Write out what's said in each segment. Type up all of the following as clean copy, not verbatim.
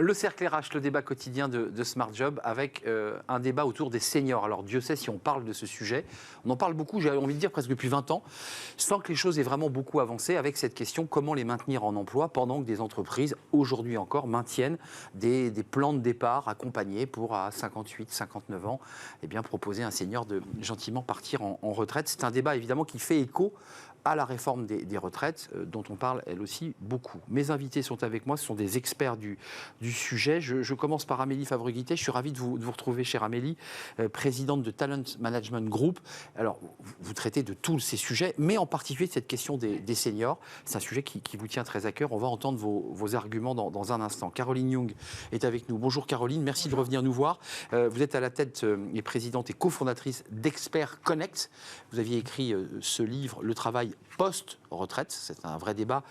Le cercle RH, le débat quotidien de Smart Job, avec un débat autour des seniors. Alors Dieu sait si on parle de ce sujet. On en parle beaucoup, j'ai envie de dire presque depuis 20 ans, sans que les choses aient vraiment beaucoup avancé avec cette question comment les maintenir en emploi pendant que des entreprises, aujourd'hui encore, maintiennent des plans de départ accompagnés pour, à 58, 59 ans, eh bien, proposer à un senior de gentiment partir en retraite. C'est un débat évidemment qui fait écho à la réforme des retraites, dont on parle elle aussi beaucoup. Mes invités sont avec moi, ce sont des experts du sujet. Je commence par Amélie Favre-Guittet. Je suis ravi de vous retrouver, chère Amélie, présidente de Talent Management Group. Alors, vous traitez de tous ces sujets, mais en particulier de cette question des seniors. C'est un sujet qui vous tient très à cœur. On va entendre vos arguments dans un instant. Caroline Young est avec nous. Bonjour Caroline, merci de revenir nous voir. Vous êtes à la tête et présidente et cofondatrice d'Expert Connect. Vous aviez écrit ce livre, Le travail post-retraite. C'est un vrai débat.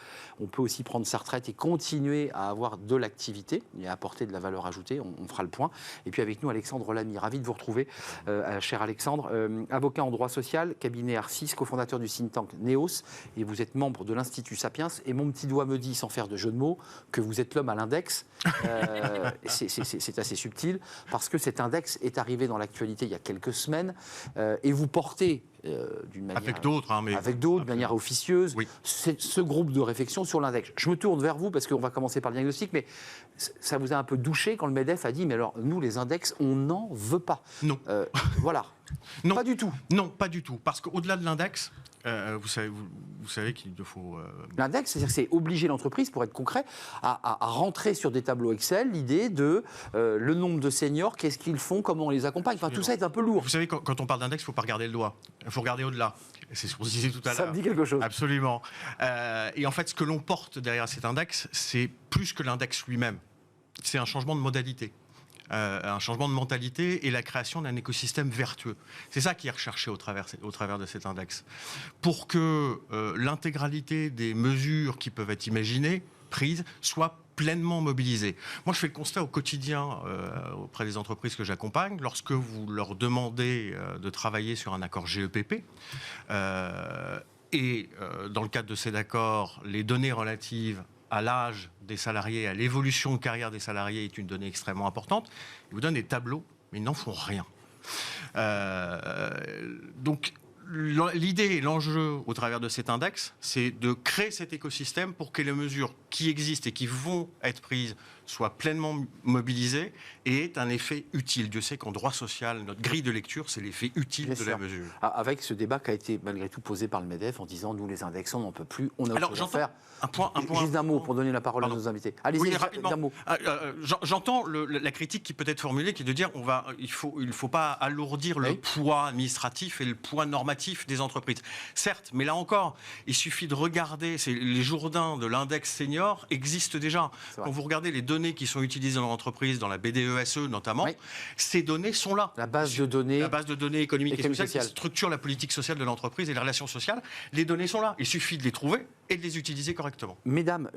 On peut aussi prendre sa retraite et continuer à avoir de l'activité et à apporter de la valeur ajoutée. On fera le point. Et puis avec nous, Alexandre Lamy. Ravi de vous retrouver, cher Alexandre. Avocat en droit social, cabinet Arcis, cofondateur du think tank NEOS. Et vous êtes membre de l'Institut Sapiens. Et mon petit doigt me dit, sans faire de jeu de mots, que vous êtes l'homme à l'index. C'est assez subtil parce que cet index est arrivé dans l'actualité il y a quelques semaines et vous portez d'une manière... Avec d'autres, mais... Avec d'autres, de manière officieuse, oui. Ce groupe de réflexion sur l'index. Je me tourne vers vous parce qu'on va commencer par le diagnostic, mais ça vous a un peu douché quand le MEDEF a dit, mais alors, nous, les index, on n'en veut pas. Non. Voilà. Non. Pas du tout. Non, pas du tout. Parce qu'au-delà de l'index, vous savez qu'il faut... L'index, c'est-à-dire que c'est obliger l'entreprise, pour être concret, à rentrer sur des tableaux Excel l'idée de le nombre de seniors, qu'est-ce qu'ils font, comment on les accompagne. Enfin, tout ça est un peu lourd. Vous savez, quand on parle d'index, il ne faut pas regarder le doigt. Il faut regarder au-delà. C'est ce qu'on se disait tout à l'heure. Ça me dit quelque chose. Absolument. Et en fait, ce que l'on porte derrière cet index, c'est plus que l'index lui-même. C'est un changement de modalité. Un changement de mentalité et la création d'un écosystème vertueux. C'est ça qui est recherché au travers de cet index. Pour que l'intégralité des mesures qui peuvent être imaginées, prises, soient pleinement mobilisées. Moi, je fais le constat au quotidien auprès des entreprises que j'accompagne, lorsque vous leur demandez de travailler sur un accord GEPP, et dans le cadre de cet accord, les données relatives à l'âge des salariés, à l'évolution de carrière des salariés est une donnée extrêmement importante. Ils vous donnent des tableaux, mais ils n'en font rien. Donc, l'idée et l'enjeu au travers de cet index, c'est de créer cet écosystème pour que les mesures qui existent et qui vont être prises soient pleinement mobilisées et aient un effet utile. Dieu sait qu'en droit social, notre grille de lecture, c'est l'effet utile de la mesure. Avec ce débat qui a été malgré tout posé par le MEDEF en disant nous les index, on n'en peut plus, on a autre chose à faire. Juste un mot pour donner la parole à nos invités. Allez-y, oui, rapidement. D'un mot. J'entends la critique qui peut être formulée, qui est de dire il faut pas alourdir le poids administratif et le poids normatif des entreprises. Certes, mais là encore, il suffit de regarder, les Jourdains de l'index senior existent déjà. Quand vous regardez les données qui sont utilisées dans l'entreprise, dans la BDESE notamment, ces données sont là. La base de données économiques et sociales qui structure la politique sociale de l'entreprise et les relations sociales, les données sont là. Il suffit de les trouver et de les utiliser correctement. Mesdames,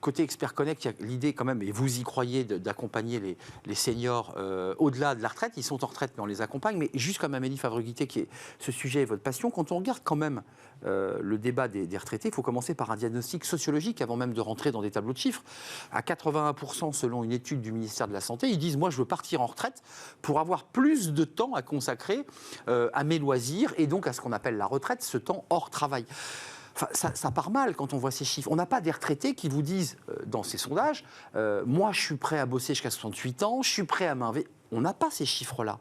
côté Expert Connect, il y a l'idée quand même, et vous y croyez, d'accompagner les seniors au-delà de la retraite. Ils sont en retraite, mais on les accompagne. Mais juste comme Amélie Favre-Guittet, ce sujet est votre passion, quand on regarde quand même le débat des retraités, il faut commencer par un diagnostic sociologique avant même de rentrer dans des tableaux de chiffres. À 81%, selon une étude du ministère de la Santé, ils disent « moi, je veux partir en retraite pour avoir plus de temps à consacrer à mes loisirs et donc à ce qu'on appelle la retraite, ce temps hors travail ». Enfin, ça part mal quand on voit ces chiffres. On n'a pas des retraités qui vous disent, dans ces sondages, moi je suis prêt à bosser jusqu'à 68 ans, je suis prêt à m'investir. On n'a pas ces chiffres-là.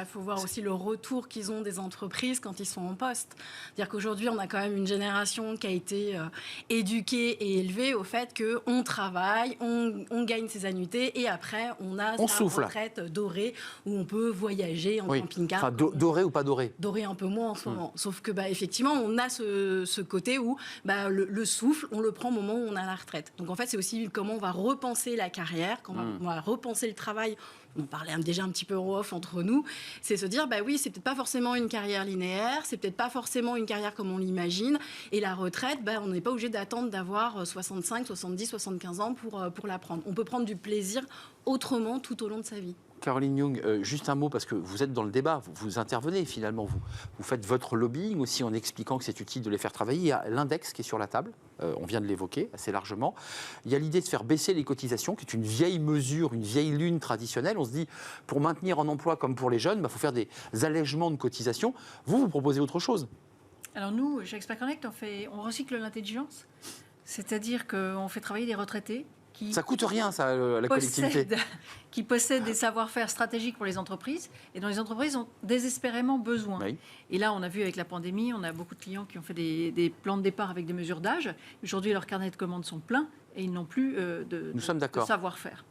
Faut voir aussi le retour qu'ils ont des entreprises quand ils sont en poste. C'est-à-dire qu'aujourd'hui, on a quand même une génération qui a été éduquée et élevée au fait qu'on travaille, on gagne ses annuités et après, on a sa retraite dorée où on peut voyager en camping-car. Enfin, doré ou pas doré ? Doré un peu moins en ce moment. Sauf que, effectivement, on a ce côté où le souffle, on le prend au moment où on a la retraite. Donc, en fait, c'est aussi comment on va repenser la carrière, comment on va repenser le travail. On parlait déjà un petit peu en off entre nous, c'est se dire, oui, c'est peut-être pas forcément une carrière linéaire, c'est peut-être pas forcément une carrière comme on l'imagine, et la retraite, on n'est pas obligé d'attendre d'avoir 65, 70, 75 ans pour la prendre. On peut prendre du plaisir autrement tout au long de sa vie. Caroline Young, juste un mot, parce que vous êtes dans le débat, vous intervenez finalement, vous faites votre lobbying aussi en expliquant que c'est utile de les faire travailler. Il y a l'index qui est sur la table, on vient de l'évoquer assez largement. Il y a l'idée de faire baisser les cotisations, qui est une vieille mesure, une vieille lune traditionnelle. On se dit, pour maintenir en emploi comme pour les jeunes, il faut faire des allègements de cotisations. Vous proposez autre chose. Alors nous, chez Expert Connect, on recycle l'intelligence, c'est-à-dire qu'on fait travailler des retraités qui Ça coûte rien, ça, la collectivité. qui possèdent des savoir-faire stratégiques pour les entreprises et dont les entreprises ont désespérément besoin. Oui. Et là, on a vu avec la pandémie, on a beaucoup de clients qui ont fait des plans de départ avec des mesures d'âge. Aujourd'hui, leurs carnets de commandes sont pleins et ils n'ont plus de savoir-faire.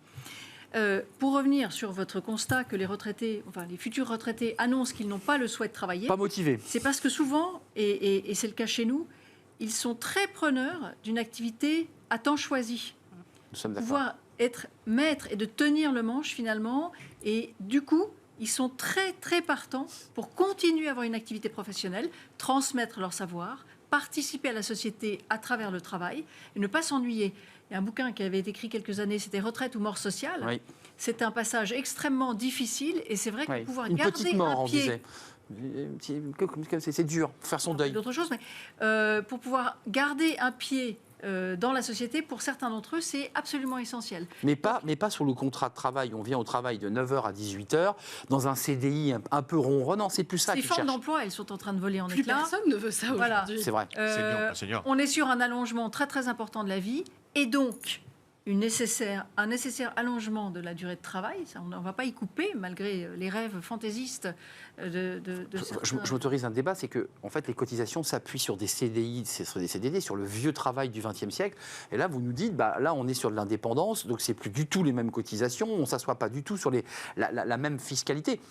Pour revenir sur votre constat que les retraités, enfin les futurs retraités annoncent qu'ils n'ont pas le souhait de travailler, pas motivés. C'est parce que souvent, et c'est le cas chez nous, ils sont très preneurs d'une activité à temps choisi. Nous sommes d'accord. Pouvoir être maître et de tenir le manche finalement, et du coup, ils sont très très partants pour continuer à avoir une activité professionnelle, transmettre leur savoir, participer à la société à travers le travail et ne pas s'ennuyer. Il y a un bouquin qui avait été écrit quelques années, c'était Retraite ou mort sociale. Oui. C'est un passage extrêmement difficile et c'est vrai que pouvoir une garder petite mort, un pied... C'est dur, faire son deuil. D'autres choses, mais pour pouvoir garder un pied dans la société, pour certains d'entre eux, c'est absolument essentiel. Mais pas sur le contrat de travail. On vient au travail de 9h à 18h, dans un CDI un peu ronronnant. C'est plus ça qu'ils cherchent. Les formes d'emploi, elles sont en train de voler en Plus éclats. personne ne veut ça aujourd'hui. Voilà. C'est vrai. On est sur un allongement très très important de la vie et donc un nécessaire allongement de la durée de travail. Ça, on ne va pas y couper, malgré les rêves fantaisistes de je m'autorise un débat, c'est que en fait, les cotisations s'appuient sur des CDI, sur des CDD, sur le vieux travail du XXe siècle. Et là, vous nous dites, là, on est sur de l'indépendance, donc c'est plus du tout les mêmes cotisations, on ne s'assoit pas du tout sur la même fiscalité.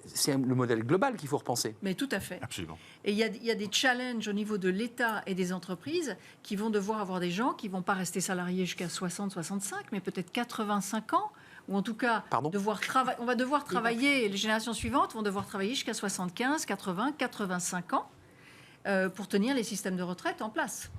C'est le modèle global qu'il faut repenser. Mais tout à fait. Absolument. Et il y a des challenges au niveau de l'État et des entreprises qui vont devoir avoir des gens qui ne vont pas rester salariés jusqu'à 60, 65, mais peut-être 85 ans, ou en tout cas, on va devoir travailler, les générations suivantes vont devoir travailler jusqu'à 75, 80, 85 ans pour tenir les systèmes de retraite en place.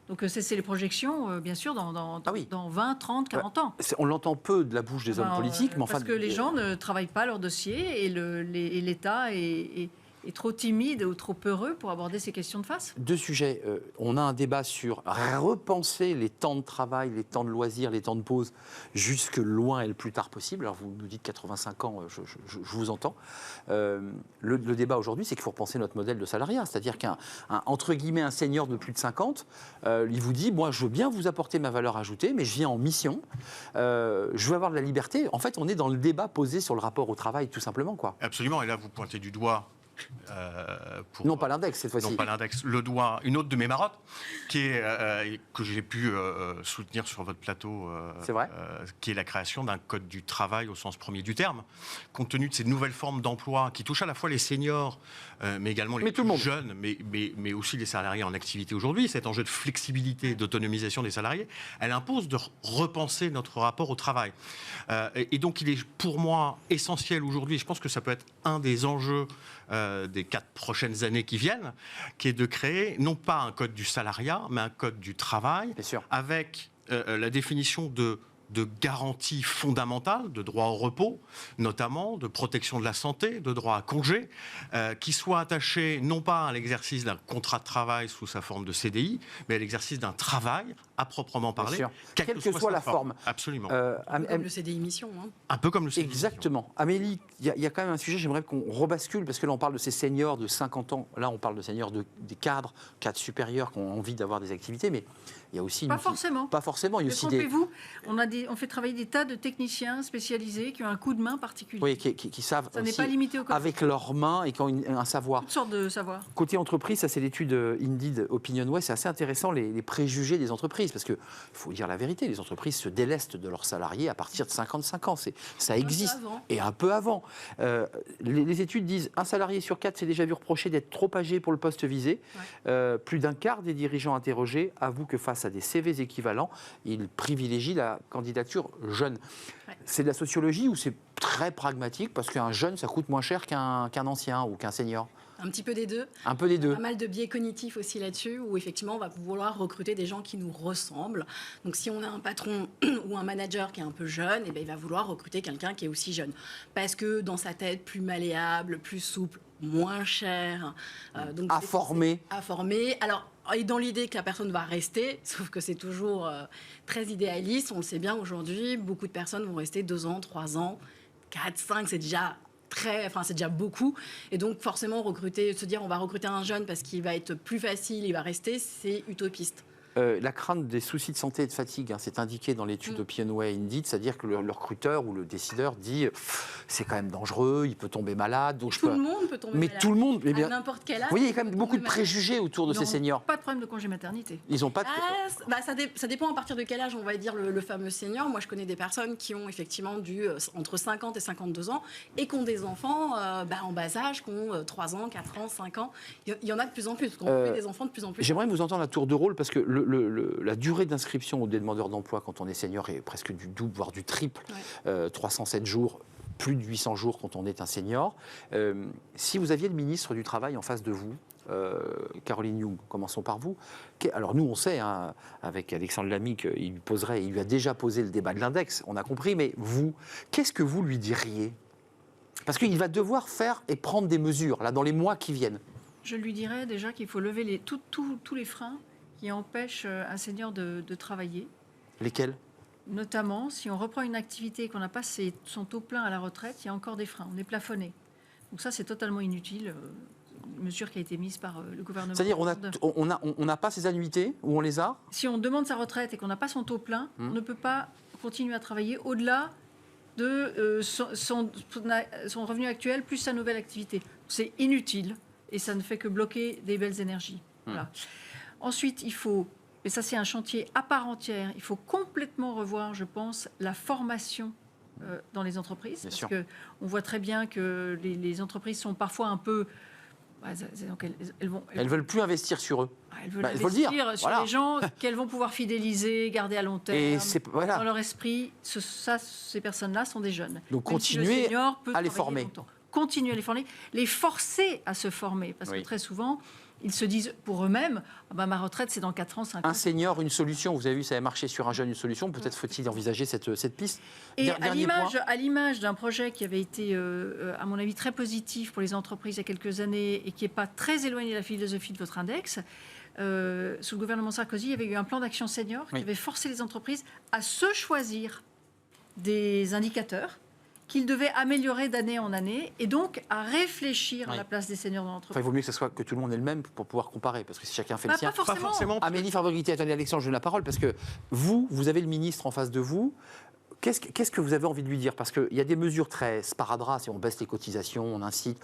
Donc c'est les projections, bien sûr, dans 20, 30, 40 ans. On l'entend peu de la bouche des hommes politiques. Mais parce que les gens ne travaillent pas leur dossier et l'État est trop timide ou trop peureux pour aborder ces questions de face. Deux sujets. On a un débat sur repenser les temps de travail, les temps de loisirs, les temps de pause, jusque loin et le plus tard possible. Alors vous nous dites 85 ans, je vous entends. Le débat aujourd'hui, c'est qu'il faut repenser notre modèle de salariat. C'est-à-dire entre guillemets, un senior de plus de 50, il vous dit, moi je veux bien vous apporter ma valeur ajoutée, mais je viens en mission, je veux avoir de la liberté. En fait, on est dans le débat posé sur le rapport au travail, tout simplement, quoi. Absolument, et là vous pointez du doigt non pas l'index cette fois-ci. Non pas l'index, le doigt, une autre de mes marottes que j'ai pu soutenir sur votre plateau, c'est vrai. Qui est la création d'un code du travail au sens premier du terme, compte tenu de ces nouvelles formes d'emploi qui touchent à la fois les seniors, mais également les plus jeunes, mais aussi les salariés en activité aujourd'hui. Cet enjeu de flexibilité, d'autonomisation des salariés, elle impose de repenser notre rapport au travail. Et donc il est pour moi essentiel aujourd'hui, je pense que ça peut être un des enjeux des 4 prochaines années qui viennent, qui est de créer non pas un code du salariat, mais un code du travail, avec la définition de garanties fondamentales, de droit au repos, notamment, de protection de la santé, de droit à congé, qui soient attachés non pas à l'exercice d'un contrat de travail sous sa forme de CDI, mais à l'exercice d'un travail à proprement parler, quelle que soit la forme. Absolument. Un peu comme le CDI mission. Hein. Un peu comme le CDI Exactement. mission. Amélie, il y a quand même un sujet, j'aimerais qu'on rebascule, parce que là on parle de ces seniors de 50 ans, là on parle de seniors des cadres supérieurs qui ont envie d'avoir des activités, mais il y a aussi... Pas forcément. Pas forcément. Il y a aussi trompez-vous, on fait travailler des tas de techniciens spécialisés qui ont un coup de main particulier. Oui, qui savent ça n'est pas limité au corps. avec leurs mains et qui ont un savoir. Toutes sortes de savoirs. Côté entreprise, ça c'est l'étude Indeed OpinionWay, c'est assez intéressant les préjugés des entreprises, parce qu'il faut dire la vérité, les entreprises se délestent de leurs salariés à partir de 55 ans. Ça existe. Et un peu avant. Les études disent un salarié sur 4 s'est déjà vu reprocher d'être trop âgé pour le poste visé. Ouais. Plus d'un quart des dirigeants interrogés avouent que face face à des CV équivalents, il privilégie la candidature jeune. Ouais. C'est de la sociologie ou c'est très pragmatique parce qu'un jeune, ça coûte moins cher qu'un ancien ou qu'un senior? Un petit peu des deux. Un peu des deux. Pas mal de biais cognitifs aussi là-dessus, où effectivement, on va vouloir recruter des gens qui nous ressemblent. Donc, si on a un patron ou un manager qui est un peu jeune, eh bien, il va vouloir recruter quelqu'un qui est aussi jeune. Parce que dans sa tête, plus malléable, plus souple, moins cher. Donc, à former. À former. Alors, et dans l'idée que la personne va rester, sauf que c'est toujours très idéaliste. On le sait bien aujourd'hui, beaucoup de personnes vont rester 2 ans, 3 ans, 4, 5, c'est déjà... c'est déjà beaucoup. Et donc, forcément, se dire on va recruter un jeune parce qu'il va être plus facile, il va rester, c'est utopiste. La crainte des soucis de santé et de fatigue, c'est indiqué dans l'étude Opinionway Indeed, c'est-à-dire que le recruteur ou le décideur dit c'est quand même dangereux, il peut tomber malade. Donc tout le monde peut tomber malade. Mais tout le monde, à n'importe quel âge. Vous voyez, il y a quand même beaucoup de préjugés autour de ces seniors. Pas de problème de congé maternité. Ils n'ont pas de... ça dépend à partir de quel âge on va dire le fameux senior. Moi, je connais des personnes qui ont effectivement entre 50 et 52 ans et qui ont des enfants en bas âge, qui ont 3 ans, 4 ans, 5 ans. Il y en a de plus en plus, parce qu'on fait des enfants de plus en plus. J'aimerais vous entendre à tour de rôle, parce que la durée d'inscription des demandeurs d'emploi quand on est senior est presque du double, voire du triple. 307 jours, plus de 800 jours quand on est un senior. Si vous aviez le ministre du Travail en face de vous, Caroline Young, commençons par vous. Alors nous, on sait, avec Alexandre Lamy, qu'il lui a déjà posé le débat de l'index, on a compris, mais vous, qu'est-ce que vous lui diriez? Parce qu'il va devoir faire et prendre des mesures, là, dans les mois qui viennent. Je lui dirais déjà qu'il faut lever tous les freins qui empêchent un senior de travailler. Lesquels? Notamment, si on reprend une activité et qu'on n'a pas son taux plein à la retraite, il y a encore des freins, on est plafonné. Donc ça, c'est totalement inutile, une mesure qui a été mise par le gouvernement. C'est-à-dire on n'a pas ces annuités, ou on les a? Si on demande sa retraite et qu'on n'a pas son taux plein, on ne peut pas continuer à travailler au-delà de son revenu actuel plus sa nouvelle activité. C'est inutile et ça ne fait que bloquer des belles énergies. Voilà. Ensuite, il faut, et ça c'est un chantier à part entière, il faut complètement revoir, je pense, la formation dans les entreprises. Bien sûr. On voit très bien que les entreprises sont parfois un peu... Donc elles veulent plus investir sur eux. Elles veulent investir sur les gens qu'elles vont pouvoir fidéliser, garder à long terme. Et dans leur esprit, ces personnes-là sont des jeunes. Donc continuer à les former. Continuer à les former, les forcer à se former. Parce que très souvent, ils se disent pour eux-mêmes, ma retraite c'est dans 4 ans, 5 ans. Un senior, une solution. Vous avez vu, ça avait marché sur un jeune, une solution. Peut-être faut-il envisager cette piste. Et à l'image d'un projet qui avait été, à mon avis, très positif pour les entreprises il y a quelques années et qui n'est pas très éloigné de la philosophie de votre index, sous le gouvernement Sarkozy, il y avait eu un plan d'action senior qui avait forcé les entreprises à se choisir des indicateurs qu'ils devaient améliorer d'année en année et donc à réfléchir à la place des seniors dans l'entreprise. Il vaut mieux que tout le monde ait le même pour pouvoir comparer, parce que si chacun fait le sien... Pas forcément. Amélie Fabriguité, attendez Alexandre, je donne la parole, parce que vous avez le ministre en face de vous. Qu'est-ce que vous avez envie de lui dire? Parce qu'il y a des mesures très sparadrap, si on baisse les cotisations, on incite...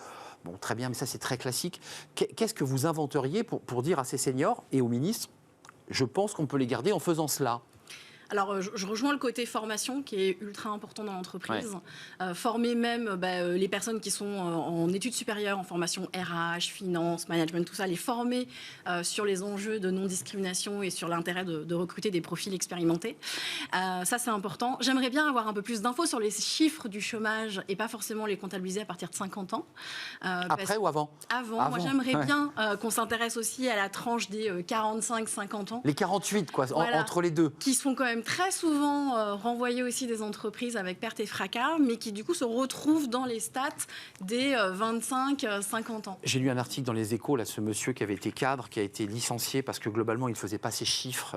Bon, très bien, mais ça c'est très classique. Qu'est-ce que vous inventeriez pour dire à ces seniors et au ministre, je pense qu'on peut les garder en faisant cela? Alors, je rejoins le côté formation qui est ultra important dans l'entreprise. Former même les personnes qui sont en études supérieures, en formation RH, finance, management, tout ça, les former sur les enjeux de non-discrimination et sur l'intérêt de recruter des profils expérimentés. Ça, c'est important. J'aimerais bien avoir un peu plus d'infos sur les chiffres du chômage et pas forcément les comptabiliser à partir de 50 ans. Après ou avant? Avant. Moi, j'aimerais bien qu'on s'intéresse aussi à la tranche des 45-50 ans. Les 48, quoi, voilà, entre les deux. Qui sont quand même très souvent renvoyés aussi des entreprises avec perte et fracas, mais qui du coup se retrouvent dans les stats des 25-50 ans. J'ai lu un article dans Les Échos, là, ce monsieur qui avait été cadre, qui a été licencié parce que globalement il ne faisait pas ses chiffres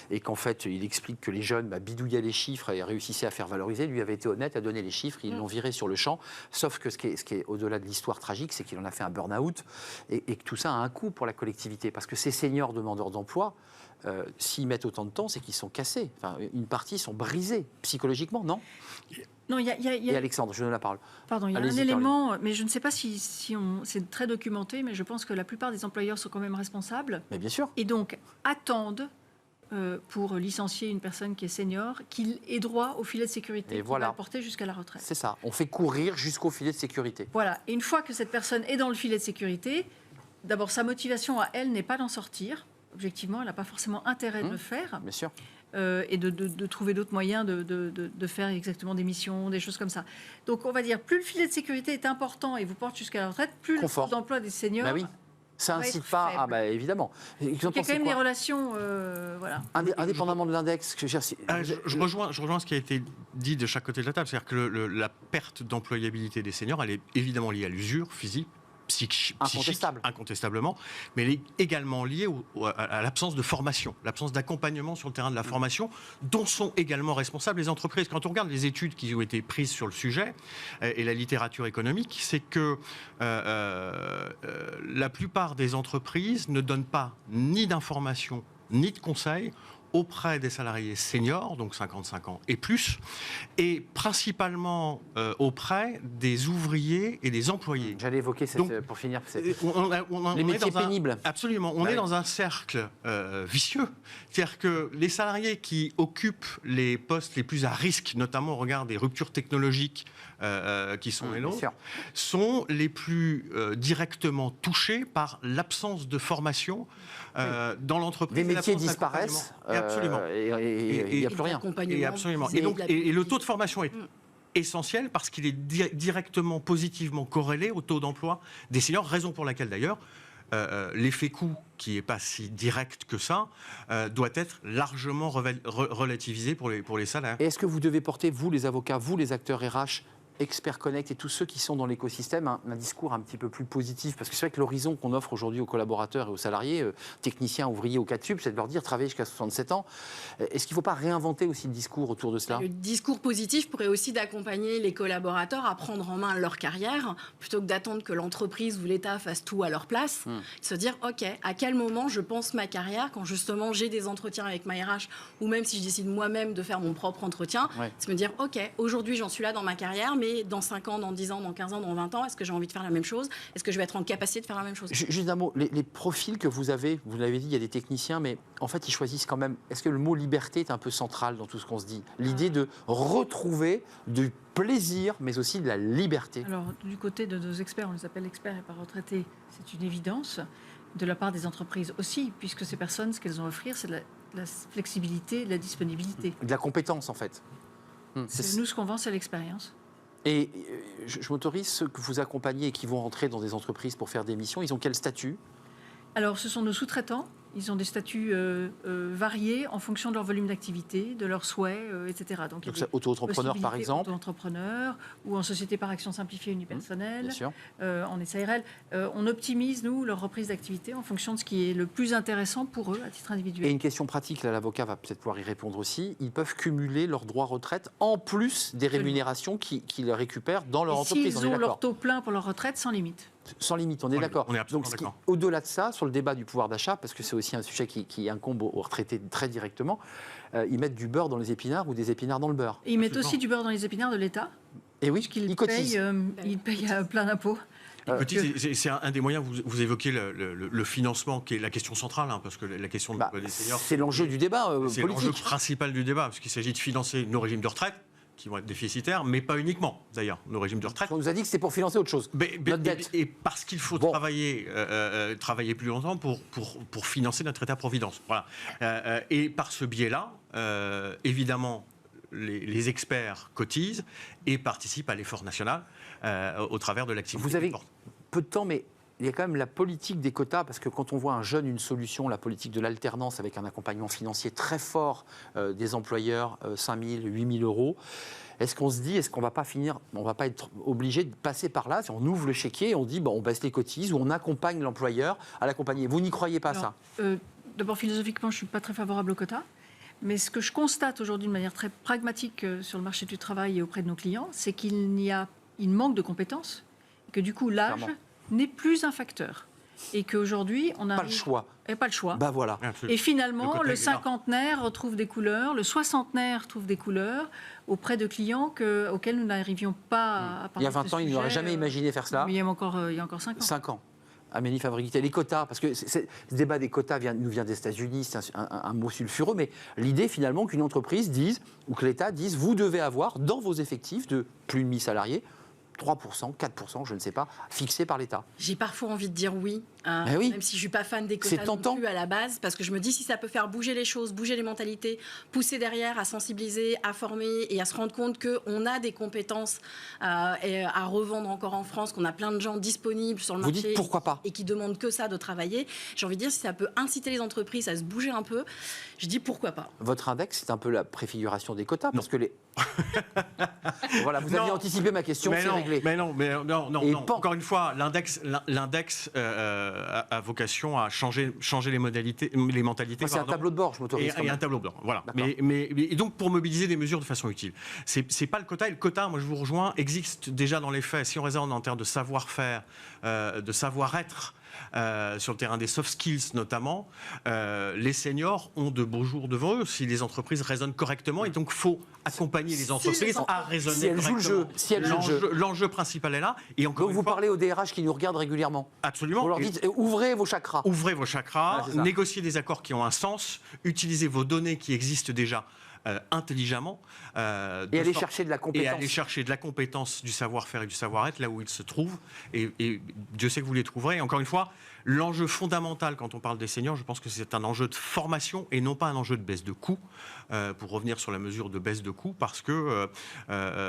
et qu'en fait il explique que les jeunes bidouillaient les chiffres et réussissaient à faire valoriser. Lui avait été honnête, a donné les chiffres, ils l'ont viré sur le champ. Sauf que ce qui est au-delà de l'histoire tragique, c'est qu'il en a fait un burn-out et que tout ça a un coût pour la collectivité parce que ces seniors demandeurs d'emploi, s'ils mettent autant de temps, c'est qu'ils sont cassés. Enfin, une partie sont brisés psychologiquement, non? Non, Et Alexandre, je donne la parole. Pardon, il y a un élément, mais je ne sais pas si c'est très documenté, mais je pense que la plupart des employeurs sont quand même responsables. Mais bien sûr. Et donc attendent pour licencier une personne qui est senior qu'il ait droit au filet de sécurité qui va porter jusqu'à la retraite. C'est ça. On fait courir jusqu'au filet de sécurité. Voilà. Et une fois que cette personne est dans le filet de sécurité, d'abord sa motivation à elle n'est pas d'en sortir. objectivement, elle n'a pas forcément intérêt de le faire. Bien sûr. Et de trouver d'autres moyens de faire exactement des missions, des choses comme ça. Donc, on va dire, plus le filet de sécurité est important et vous porte jusqu'à la retraite, plus le taux d'emploi des seniors... Bah oui. Ça incite pas, évidemment. Il y a quand même des relations, voilà. Indépendamment de l'index, je rejoins ce qui a été dit de chaque côté de la table, c'est-à-dire que la perte d'employabilité des seniors, elle est évidemment liée à l'usure physique, psychique, incontestablement, mais elle est également liée à l'absence de formation, l'absence d'accompagnement sur le terrain de la formation, dont sont également responsables les entreprises. Quand on regarde les études qui ont été prises sur le sujet et la littérature économique, c'est que la plupart des entreprises ne donnent pas ni d'informations ni de conseils auprès des salariés seniors, donc 55 ans et plus, et principalement auprès des ouvriers et des employés. J'allais évoquer pour finir. Les métiers pénibles. Absolument. On est dans un cercle vicieux. C'est-à-dire que les salariés qui occupent les postes les plus à risque, notamment au regard des ruptures technologiques qui sont les nôtres, sont les plus directement touchés par l'absence de formation dans l'entreprise. Des métiers disparaissent. Absolument. Et il n'y a plus rien. Et absolument. Et le taux de formation est essentiel parce qu'il est directement, positivement corrélé au taux d'emploi des seniors, raison pour laquelle d'ailleurs l'effet coût, qui n'est pas si direct que ça, doit être largement relativisé pour les salaires. Et est-ce que vous devez porter, vous les avocats, vous les acteurs RH, Experts Connect et tous ceux qui sont dans l'écosystème, un discours un petit peu plus positif? Parce que c'est vrai que l'horizon qu'on offre aujourd'hui aux collaborateurs et aux salariés, techniciens, ouvriers au 4 sub, c'est de leur dire travailler jusqu'à 67 ans. Est-ce qu'il ne faut pas réinventer aussi le discours autour de cela? Le discours positif pourrait aussi d'accompagner les collaborateurs à prendre en main leur carrière, plutôt que d'attendre que l'entreprise ou l'État fasse tout à leur place. Se dire, OK, à quel moment je pense ma carrière, quand justement j'ai des entretiens avec ma RH, ou même si je décide moi-même de faire mon propre entretien, c'est me dire, OK, aujourd'hui j'en suis là dans ma carrière, mais dans 5 ans, dans 10 ans, dans 15 ans, dans 20 ans, est-ce que j'ai envie de faire la même chose? Est-ce que je vais être en capacité de faire la même chose? Juste un mot, les profils que vous avez, vous l'avez dit, il y a des techniciens, mais en fait, ils choisissent quand même... Est-ce que le mot liberté est un peu central dans tout ce qu'on se dit? L'idée de retrouver du plaisir, mais aussi de la liberté. Alors, du côté de nos experts, on les appelle experts et pas retraités, c'est une évidence. De la part des entreprises aussi, puisque ces personnes, ce qu'elles ont à offrir, c'est de la flexibilité, de la disponibilité. De la compétence, en fait. C'est nous, ce qu'on vend, c'est l'expérience. Et je m'autorise, ceux que vous accompagnez et qui vont rentrer dans des entreprises pour faire des missions, ils ont quel statut? Alors, ce sont nos sous-traitants. Ils ont des statuts variés en fonction de leur volume d'activité, de leurs souhaits, etc. Donc auto-entrepreneur, par exemple? Auto-entrepreneur, ou en société par action simplifiée unipersonnelle, en SARL. On optimise, nous, leur reprise d'activité en fonction de ce qui est le plus intéressant pour eux, à titre individuel. Et une question pratique, là, l'avocat va peut-être pouvoir y répondre aussi. Ils peuvent cumuler leurs droits retraite en plus des rémunérations qu'ils récupèrent dans leur entreprise. S'ils ont leur taux plein pour leur retraite, sans limite. Sans limite, on est d'accord. On est absolument Donc, d'accord. Au-delà de ça, sur le débat du pouvoir d'achat, parce que c'est aussi un sujet qui incombe aux retraités très directement, ils mettent du beurre dans les épinards ou des épinards dans le beurre. Et ils mettent aussi du beurre dans les épinards de l'État. Et oui, ils cotisent. Ils payent plein d'impôts. C'est un des moyens, vous évoquez le financement, qui est la question centrale, parce que la question des seniors... C'est l'enjeu du débat politique. C'est l'enjeu principal du débat, parce qu'il s'agit de financer nos régimes de retraite, qui vont être déficitaires, mais pas uniquement, d'ailleurs, nos régimes de retraite. On nous a dit que c'était pour financer autre chose, notre dette. Et parce qu'il faut travailler plus longtemps pour financer notre État-providence. Voilà. Et par ce biais-là, évidemment, les experts cotisent et participent à l'effort national au travers de l'activité. Vous avez peu de temps, mais il y a quand même la politique des quotas, parce que quand on voit un jeune une solution, la politique de l'alternance avec un accompagnement financier très fort des employeurs, 5 000, 8 000 euros, est-ce qu'on se dit, est-ce qu'on ne va pas finir, on ne va pas être obligé de passer par là, si on ouvre le chéquier, on dit, on baisse les cotises, ou on accompagne l'employeur à l'accompagner? Vous n'y croyez pas, ça? D'abord, philosophiquement, je ne suis pas très favorable aux quotas. Mais ce que je constate aujourd'hui de manière très pragmatique sur le marché du travail et auprès de nos clients, c'est qu'il manque de compétences, et que du coup, l'âge n'est plus un facteur. Et qu'aujourd'hui, on a... Pas le choix. Et pas le choix. Bah voilà. Et finalement, le cinquantenaire retrouve des couleurs, le soixantenaire trouve des couleurs auprès de clients auxquels nous n'arrivions pas à parler. Il y a 20 ans, ils n'auraient jamais imaginé faire ça. Mais il y a encore 5 ans. 5 ans. Amélie Fabriguité, les quotas, parce que ce débat des quotas nous vient des États-Unis, c'est un mot sulfureux, mais l'idée finalement qu'une entreprise dise, ou que l'État dise, vous devez avoir dans vos effectifs de plus de 1000 salariés, 3%, 4%, je ne sais pas, fixé par l'État. J'ai parfois envie de dire oui, oui. Même si je suis pas fan des C'est quotas non tentant. plus à la base, parce que je me dis si ça peut faire bouger les choses, bouger les mentalités, pousser derrière à sensibiliser, à former et à se rendre compte qu'on a des compétences et à revendre encore en France, qu'on a plein de gens disponibles sur le Vous marché dites pourquoi pas. et qui demandent que ça de travailler. J'ai envie de dire si ça peut inciter les entreprises à se bouger un peu, je dis pourquoi pas. Votre index, c'est un peu la préfiguration des quotas, parce que les... Voilà, vous aviez anticipé ma question, c'est réglé. Non. Et Encore une fois, l'index a vocation à changer les mentalités. C'est un tableau de bord, je m'autorise. Et un tableau blanc, voilà. D'accord. Et donc pour mobiliser des mesures de façon utile. C'est pas le quota. Et le quota, moi je vous rejoins, existe déjà dans les faits. Si on raisonne en termes de savoir-faire, de savoir-être, sur le terrain des soft skills notamment, les seniors ont de beaux jours devant eux si les entreprises raisonnent correctement. Et donc il faut accompagner les entreprises à raisonner si elles jouent le jeu, correctement. si elles jouent le jeu. L'enjeu principal est là. Et encore Donc une vous fois, parlez aux DRH qui nous regardent régulièrement. absolument. Vous leur dites ouvrez vos chakras. Ouvrez vos chakras, Ah, c'est ça. négociez des accords qui ont un sens, utilisez vos données qui existent déjà intelligemment. Et aller chercher de la compétence. Et aller chercher de la compétence, du savoir-faire et du savoir-être là où ils se trouvent. Et Dieu sait que vous les trouverez. Et encore une fois, l'enjeu fondamental quand on parle des seniors, je pense que c'est un enjeu de formation et non pas un enjeu de baisse de coûts. Pour revenir sur la mesure de baisse de coûts, parce que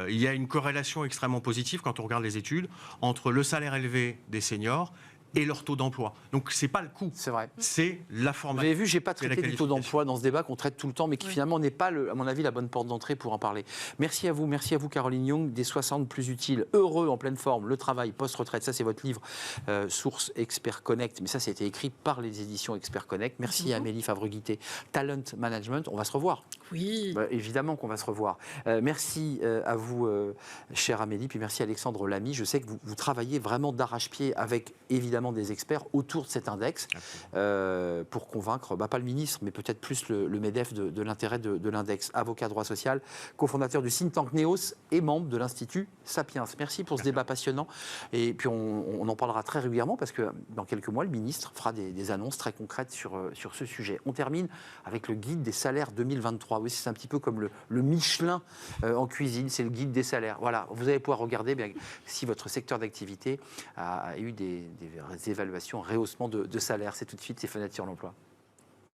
il y a une corrélation extrêmement positive quand on regarde les études entre le salaire élevé des seniors et leur taux d'emploi. Donc c'est pas le coût, C'est vrai. c'est la Vous formation. avez vu, j'ai pas C'est la traité du taux qualification. d'emploi dans ce débat qu'on traite tout le temps, mais qui finalement n'est pas, à mon avis, la bonne porte d'entrée pour en parler. Merci à vous Caroline Young, des 60 plus utiles, heureux en pleine forme, le travail post-retraite, ça c'est votre livre, Source Expert Connect, mais ça c'était écrit par les éditions Expert Connect. Merci à Amélie Favre-Guittet, Talent Management, on va se revoir. Oui. Évidemment qu'on va se revoir. Merci à vous, chère Amélie, puis merci Alexandre Lamy. Je sais que vous travaillez vraiment d'arrache-pied avec évidemment des experts autour de cet index pour convaincre, pas le ministre, mais peut-être plus le MEDEF de l'intérêt de l'index. Avocat droit social, cofondateur du think tank NEOS et membre de l'Institut Sapiens. Merci pour ce débat passionnant. Et puis on en parlera très régulièrement parce que dans quelques mois, le ministre fera des annonces très concrètes sur ce sujet. On termine avec le guide des salaires 2023. Oui, c'est un petit peu comme le Michelin en cuisine, c'est le guide des salaires. Voilà, vous allez pouvoir regarder si votre secteur d'activité a eu des évaluations, rehaussement de salaire. C'est tout de suite, c'est Fenêtres sur l'emploi.